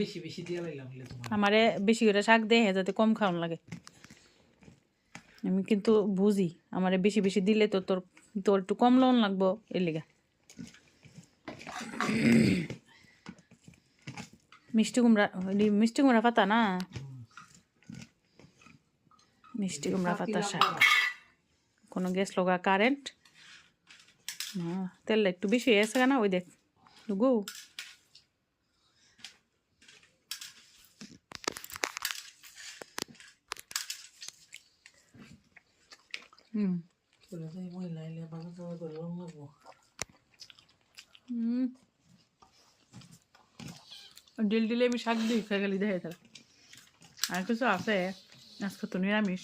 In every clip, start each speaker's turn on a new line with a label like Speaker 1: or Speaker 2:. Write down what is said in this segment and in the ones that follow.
Speaker 1: বেশি বেশি দিয়ে লাগলাম
Speaker 2: আমারে বেশি করে শাক দেয় যাতে কম খাওয়ান লাগে। আমি কিন্তু বুঝি আমারে বেশি বেশি দিলে তো তোর তোর একটু কম লবণ লাগবো এর লিগা। মিষ্টি কুমড়া পাতা না, মিষ্টি কুমড়া পাতা শাক। কোনো গ্যাস লগা কারেন্ট তেল একটু বেশি হয়ে গেছে না, ওই দেখ গো। ডিল ডিলে আমি শাক দিই খাই গেলি দেখে তারা আর কিছু আছে আজকে তো নিরামিষ।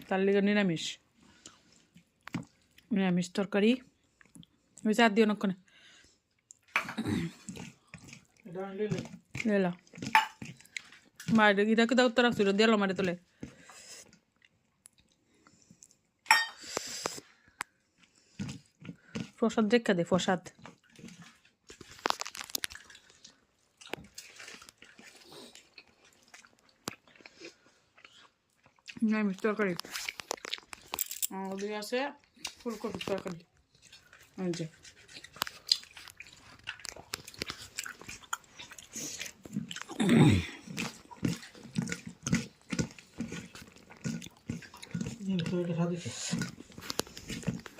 Speaker 2: তার লিগে নিরামিষ নিরামিষ তরকারি ওই চার দিও নক্ষণে লেলা মায়ের গিটাকে দাও উত্তর রাখছিল দিয়ালো মারে তোলে। প্রসাদ দেখা দে প্রসাদ নিরামিষ তরকারি ওদিকে আছে ফুলকপির তরকারি। এই যে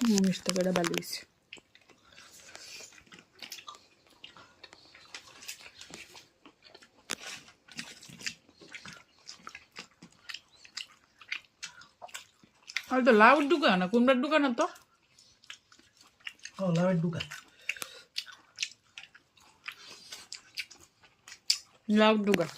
Speaker 2: নিরামিষ তরকারিটা ভালো হয়েছে। আর তো লাউর দোকান না কুমড়ার দোকান তো
Speaker 1: লাউয়ের দোকান
Speaker 2: লাউর দোকান